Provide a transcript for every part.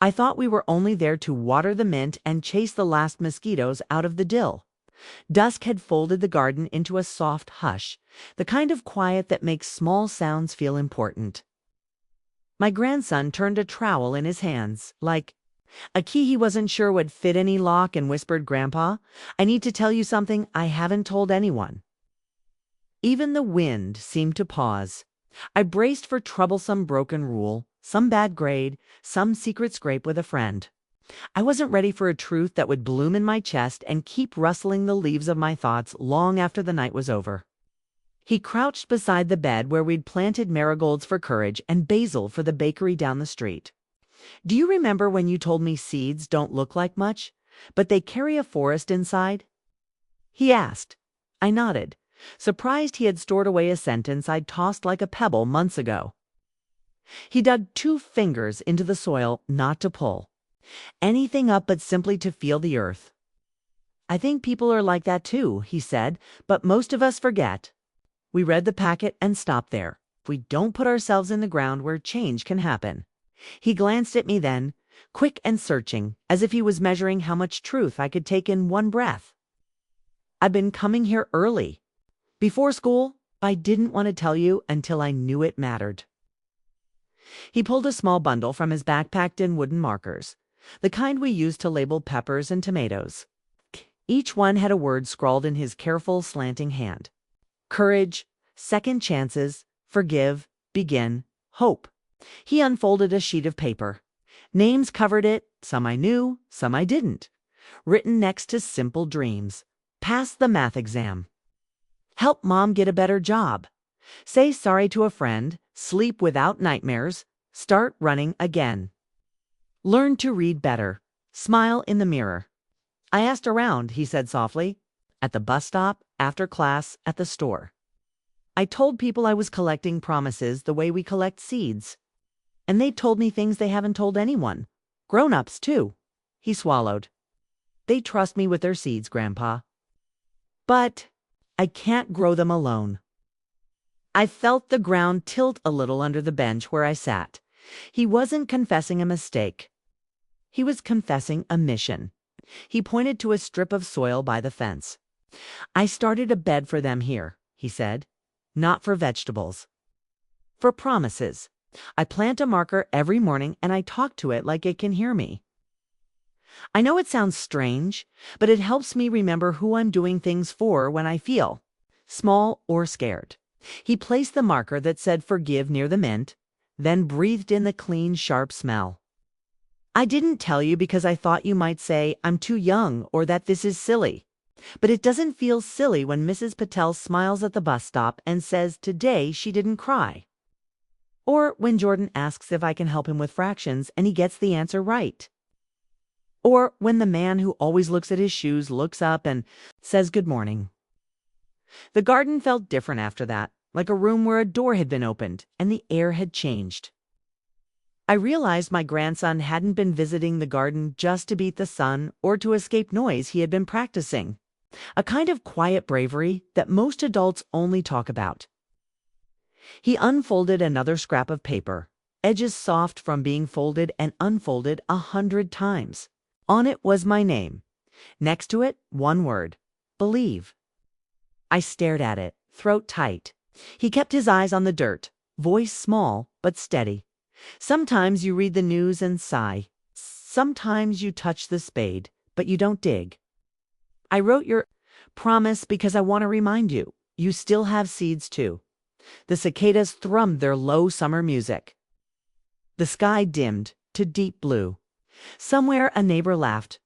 I thought we were only there to water the mint and chase the last mosquitoes out of the dill. Dusk had folded the garden into a soft hush, the kind of quiet that makes small sounds feel important. My grandson turned a trowel in his hands, like a key he wasn't sure would fit any lock, and whispered, "Grandpa, I need to tell you something I haven't told anyone." Even the wind seemed to pause. I braced for troublesome broken rule, some bad grade, some secret scrape with a friend. I wasn't ready for a truth that would bloom in my chest and keep rustling the leaves of my thoughts long after the night was over. He crouched beside the bed where we'd planted marigolds for courage and basil for the bakery down the street. "Do you remember when you told me seeds don't look like much, but they carry a forest inside?" he asked. I nodded, surprised he had stored away a sentence I'd tossed like a pebble months ago. He dug 2 fingers into the soil, not to pull anything up, but simply to feel the earth. "I think people are like that too," he said, "but most of us forget." We read the packet and stopped there. We don't put ourselves in the ground where change can happen. He glanced at me then, quick and searching, as if he was measuring how much truth I could take in one breath. "I've been coming here early. Before school, I didn't want to tell you until I knew it mattered." He pulled a small bundle from his backpack in wooden markers, the kind we use to label peppers and tomatoes. Each one had a word scrawled in his careful, slanting hand. Courage, second chances, forgive, begin, hope. He unfolded a sheet of paper. Names covered it, some I knew, some I didn't. Written next to simple dreams. Pass the math exam. Help mom get a better job. Say sorry to a friend. Sleep without nightmares. Start running again. Learn to read better. Smile in the mirror. I asked around, he said softly. At the bus stop, after class, at the store. I told people I was collecting promises the way we collect seeds. And they told me things they haven't told anyone. Grown-ups, too. He swallowed. They trust me with their seeds, Grandpa. But I can't grow them alone. I felt the ground tilt a little under the bench where I sat. He wasn't confessing a mistake. He was confessing a mission. He pointed to a strip of soil by the fence. "I started a bed for them here," he said. "Not for vegetables. For promises. I plant a marker every morning and I talk to it like it can hear me. I know it sounds strange, but it helps me remember who I'm doing things for when I feel small or scared." He placed the marker that said forgive near the mint, then breathed in the clean, sharp smell. "I didn't tell you because I thought you might say I'm too young or that this is silly. But it doesn't feel silly when Mrs. Patel smiles at the bus stop and says today she didn't cry. Or when Jordan asks if I can help him with fractions and he gets the answer right. Or when the man who always looks at his shoes looks up and says good morning." The garden felt different after that, like a room where a door had been opened and the air had changed. I realized my grandson hadn't been visiting the garden just to beat the sun or to escape noise he had been practicing. A kind of quiet bravery that most adults only talk about. He unfolded another scrap of paper, edges soft from being folded and unfolded 100 times. On it was my name. Next to it, one word: believe. I stared at it, throat tight. He kept his eyes on the dirt, voice small but steady. "Sometimes you read the news and sigh. Sometimes you touch the spade, but you don't dig. I wrote your promise because I want to remind you, you still have seeds too." The cicadas thrummed their low summer music. The sky dimmed to deep blue. Somewhere a neighbor laughed.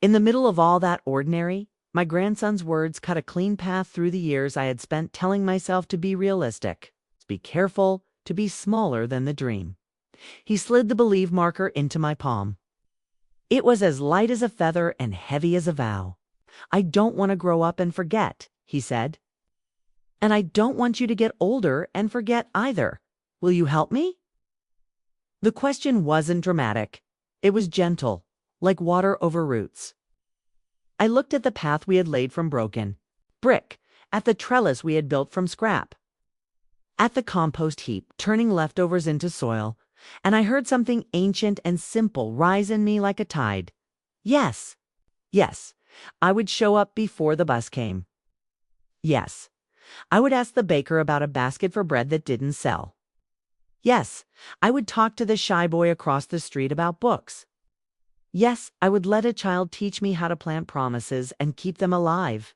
In the middle of all that ordinary, my grandson's words cut a clean path through the years I had spent telling myself to be realistic, to be careful, to be smaller than the dream. He slid the believe marker into my palm. It was as light as a feather and heavy as a vow. "I don't want to grow up and forget," he said. "And I don't want you to get older and forget either. Will you help me?" The question wasn't dramatic. It was gentle, like water over roots. I looked at the path we had laid from broken brick, at the trellis we had built from scrap, at the compost heap turning leftovers into soil, and I heard something ancient and simple rise in me like a tide. Yes, yes, I would show up before the bus came. Yes, I would ask the baker about a basket for bread that didn't sell. Yes, I would talk to the shy boy across the street about books. Yes, I would let a child teach me how to plant promises and keep them alive.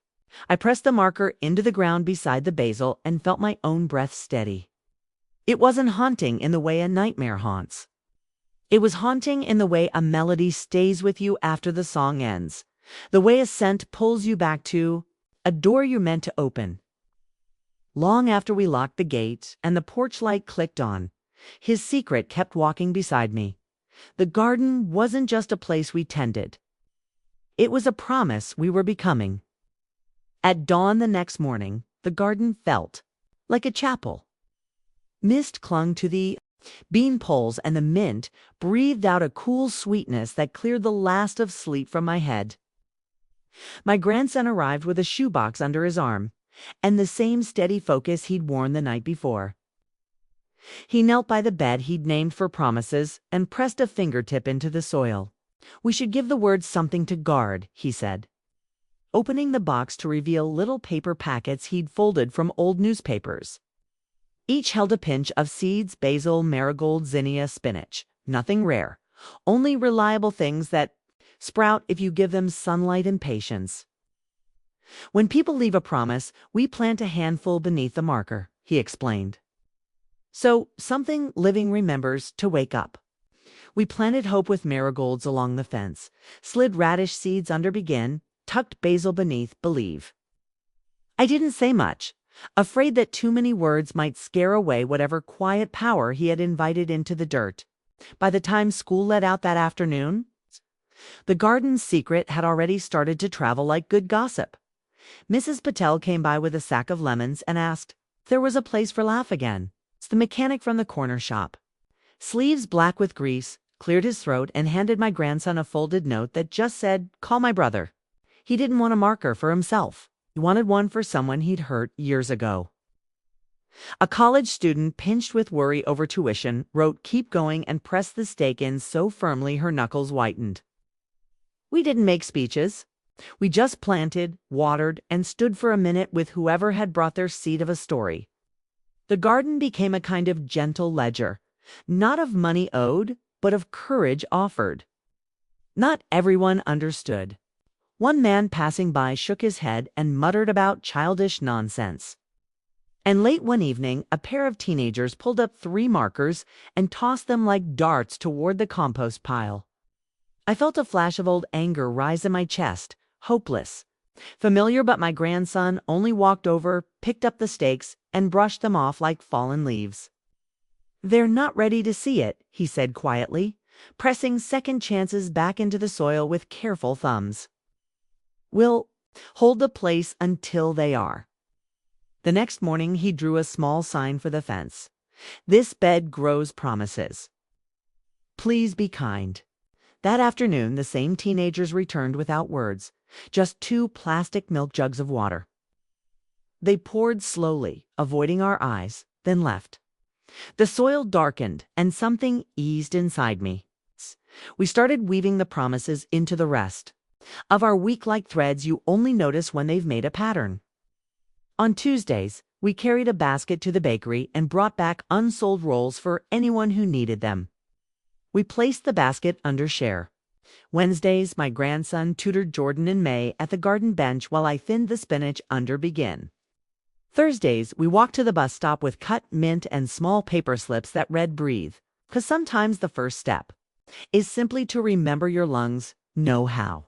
I pressed the marker into the ground beside the basil and felt my own breath steady. It wasn't haunting in the way a nightmare haunts. It was haunting in the way a melody stays with you after the song ends, the way a scent pulls you back to a door you meant to open. Long after we locked the gate and the porch light clicked on, his secret kept walking beside me. The garden wasn't just a place we tended. It was a promise we were becoming. At dawn the next morning, the garden felt like a chapel. Mist clung to the bean poles and the mint breathed out a cool sweetness that cleared the last of sleep from my head. My grandson arrived with a shoebox under his arm and the same steady focus he'd worn the night before. He knelt by the bed he'd named for promises and pressed a fingertip into the soil. "We should give the words something to guard," he said, opening the box to reveal little paper packets he'd folded from old newspapers. Each held a pinch of seeds: basil, marigold, zinnia, spinach. Nothing rare, only reliable things that sprout if you give them sunlight and patience. "When people leave a promise, we plant a handful beneath the marker," he explained. "So something living remembers to wake up." We planted hope with marigolds along the fence, slid radish seeds under begin, tucked basil beneath believe. I didn't say much, afraid that too many words might scare away whatever quiet power he had invited into the dirt. By the time school let out that afternoon, the garden's secret had already started to travel like good gossip. Mrs. Patel came by with a sack of lemons and asked if there was a place for laugh again. The mechanic from the corner shop, sleeves black with grease, cleared his throat and handed my grandson a folded note that just said, "Call my brother." He didn't want a marker for himself. He wanted one for someone he'd hurt years ago. A college student pinched with worry over tuition wrote "Keep going" and pressed the stake in so firmly her knuckles whitened. We didn't make speeches. We just planted, watered, and stood for a minute with whoever had brought their seed of a story. The garden became a kind of gentle ledger, not of money owed, but of courage offered. Not everyone understood. One man passing by shook his head and muttered about childish nonsense. And late one evening, a pair of teenagers pulled up 3 markers and tossed them like darts toward the compost pile. I felt a flash of old anger rise in my chest, hopeless. Familiar, but my grandson only walked over, picked up the stakes, and brushed them off like fallen leaves. "They're not ready to see it," he said quietly, pressing second chances back into the soil with careful thumbs. "We'll hold the place until they are." The next morning he drew a small sign for the fence. "This bed grows promises. Please be kind." That afternoon, the same teenagers returned without words, just 2 plastic milk jugs of water. They poured slowly, avoiding our eyes, then left. The soil darkened, and something eased inside me. We started weaving the promises into the rest. Of our week-like threads you only notice when they've made a pattern. On Tuesdays, we carried a basket to the bakery and brought back unsold rolls for anyone who needed them. We placed the basket under share. Wednesdays, my grandson tutored Jordan and May at the garden bench while I thinned the spinach under begin. Thursdays, we walked to the bus stop with cut mint and small paper slips that read "Breathe," because sometimes the first step is simply to remember your lungs know how.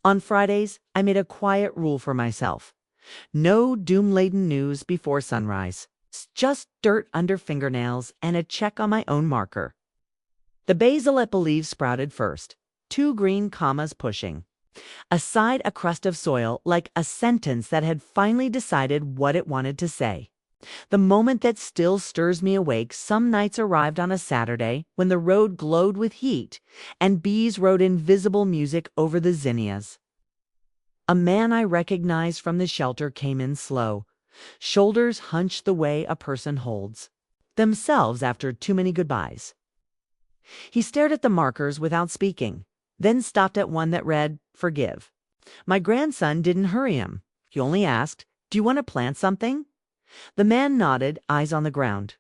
On Fridays, I made a quiet rule for myself. No doom-laden news before sunrise. Just dirt under fingernails and a check on my own marker. The basil at Believe sprouted first, 2 green commas pushing. Aside a crust of soil, like a sentence that had finally decided what it wanted to say. The moment that still stirs me awake some nights arrived on a Saturday when the road glowed with heat and bees wrote invisible music over the zinnias. A man I recognized from the shelter came in slow, shoulders hunched the way a person holds. themselves after too many goodbyes. He stared at the markers without speaking, then stopped at one that read, "Forgive." My grandson didn't hurry him. He only asked, "Do you want to plant something?" The man nodded, eyes on the ground.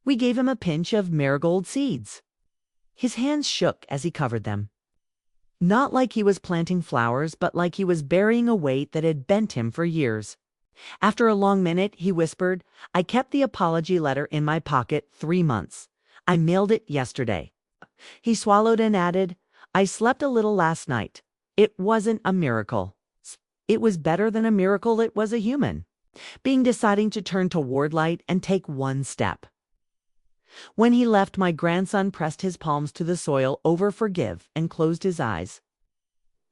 We gave him a pinch of marigold seeds. His hands shook as he covered them. Not like he was planting flowers, but like he was burying a weight that had bent him for years. After a long minute, he whispered, "I kept the apology letter in my pocket 3 months. I mailed it yesterday." He swallowed and added, "I slept a little last night. It wasn't a miracle. It was better than a miracle it was a human being deciding to turn toward light and take one step." When he left, my grandson pressed his palms to the soil over "forgive" and closed his eyes.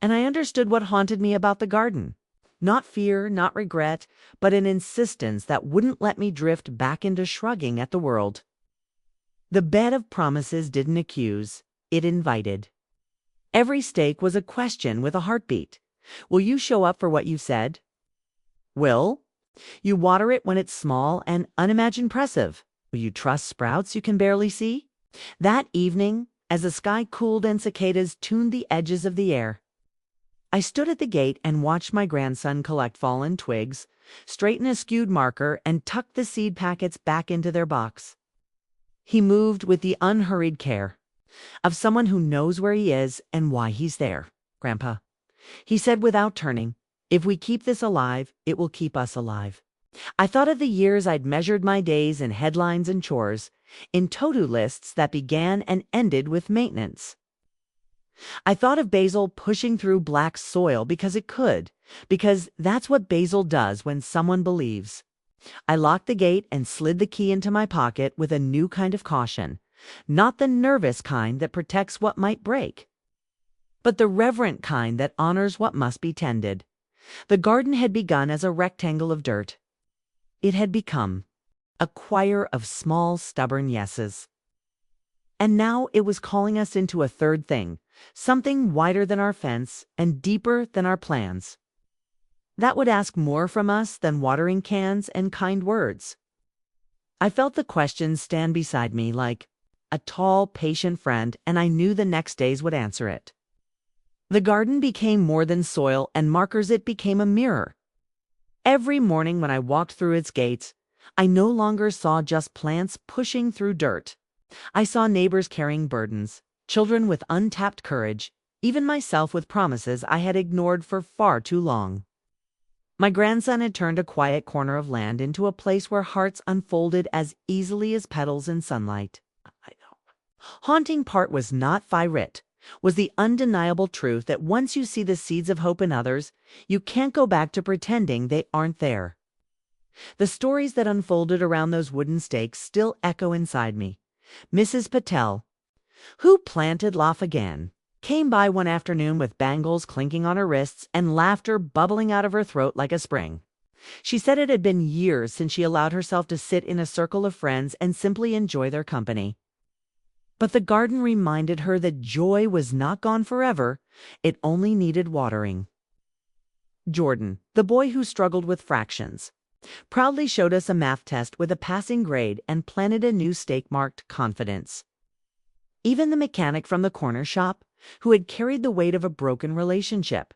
And I understood what haunted me about the garden. Not fear, not regret, but an insistence that wouldn't let me drift back into shrugging at the world. The bed of promises didn't accuse, it invited. Every stake was a question with a heartbeat. Will you show up for what you said? Will you water it when it's small and unimaginative? Will you trust sprouts you can barely see? That evening, as the sky cooled and cicadas tuned the edges of the air, I stood at the gate and watched my grandson collect fallen twigs, straighten a skewed marker, and tuck the seed packets back into their box. He moved with the unhurried care of someone who knows where he is and why he's there. "Grandpa," he said without turning, "if we keep this alive, it will keep us alive." I thought of the years I'd measured my days in headlines and chores, in to-do lists that began and ended with maintenance. I thought of basil pushing through black soil because it could, because that's what basil does when someone believes. I locked the gate and slid the key into my pocket with a new kind of caution, not the nervous kind that protects what might break, but the reverent kind that honors what must be tended. The garden had begun as a rectangle of dirt. It had become a choir of small, stubborn yeses. And now it was calling us into a third thing, something wider than our fence and deeper than our plans. That would ask more from us than watering cans and kind words. I felt the questions stand beside me like a tall, patient friend, and I knew the next days would answer it. The garden became more than soil and markers, it became a mirror. Every morning when I walked through its gates, I no longer saw just plants pushing through dirt. I saw neighbors carrying burdens, children with untapped courage, even myself with promises I had ignored for far too long. My grandson had turned a quiet corner of land into a place where hearts unfolded as easily as petals in sunlight. Haunting part was not firit, was the undeniable truth that once you see the seeds of hope in others, you can't go back to pretending they aren't there. The stories that unfolded around those wooden stakes still echo inside me. Mrs. Patel, who planted Lafaghan, came by one afternoon with bangles clinking on her wrists and laughter bubbling out of her throat like a spring. She said it had been years since she allowed herself to sit in a circle of friends and simply enjoy their company. But the garden reminded her that joy was not gone forever, it only needed watering. Jordan, the boy who struggled with fractions, proudly showed us a math test with a passing grade and planted a new stake marked confidence. Even the mechanic from the corner shop, who had carried the weight of a broken relationship,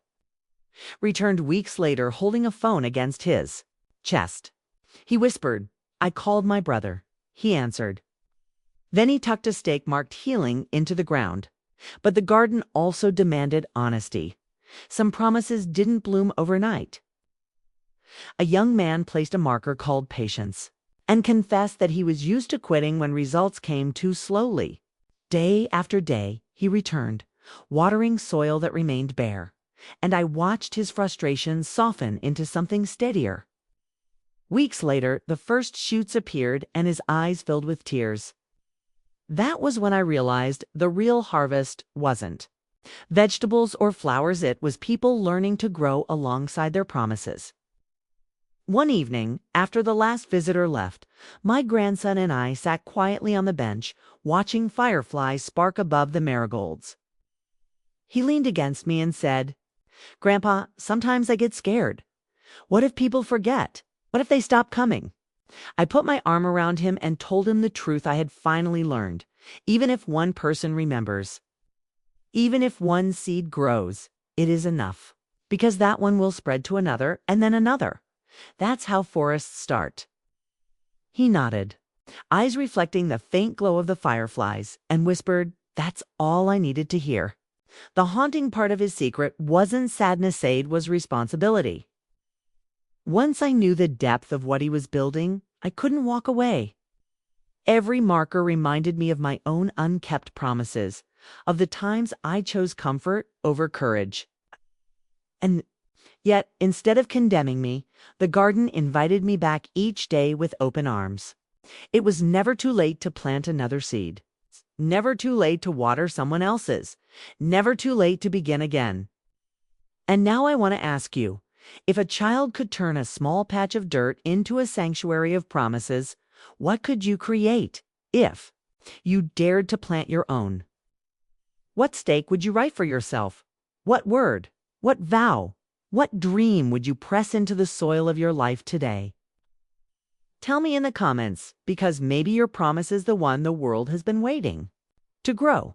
returned weeks later holding a phone against his chest. He whispered, "I called my brother." He answered. Then he tucked a stake marked healing into the ground. But the garden also demanded honesty. Some promises didn't bloom overnight. A young man placed a marker called patience and confessed that he was used to quitting when results came too slowly. Day after day, he returned, watering soil that remained bare, and I watched his frustration soften into something steadier. Weeks later, the first shoots appeared and his eyes filled with tears. That was when I realized the real harvest wasn't vegetables or flowers, it was people learning to grow alongside their promises. One evening, after the last visitor left, my grandson and I sat quietly on the bench, watching fireflies spark above the marigolds. He leaned against me and said, "Grandpa, sometimes I get scared. What if people forget? What if they stop coming? I put my arm around him and told him the truth I had finally learned. Even if one person remembers, even if one seed grows, it is enough. Because that one will spread to another and then another. That's how forests start. He nodded, eyes reflecting the faint glow of the fireflies, and whispered, "That's all I needed to hear." The haunting part of his secret wasn't sadness, it was responsibility. Once I knew the depth of what he was building, I couldn't walk away. Every marker reminded me of my own unkept promises, of the times I chose comfort over courage. And yet, instead of condemning me, the garden invited me back each day with open arms. It was never too late to plant another seed. Never too late to water someone else's. Never too late to begin again. And now I want to ask you, if a child could turn a small patch of dirt into a sanctuary of promises, what could you create if you dared to plant your own? What stake would you write for yourself? What word? What vow? What dream would you press into the soil of your life today? Tell me in the comments, because maybe your promise is the one the world has been waiting to grow.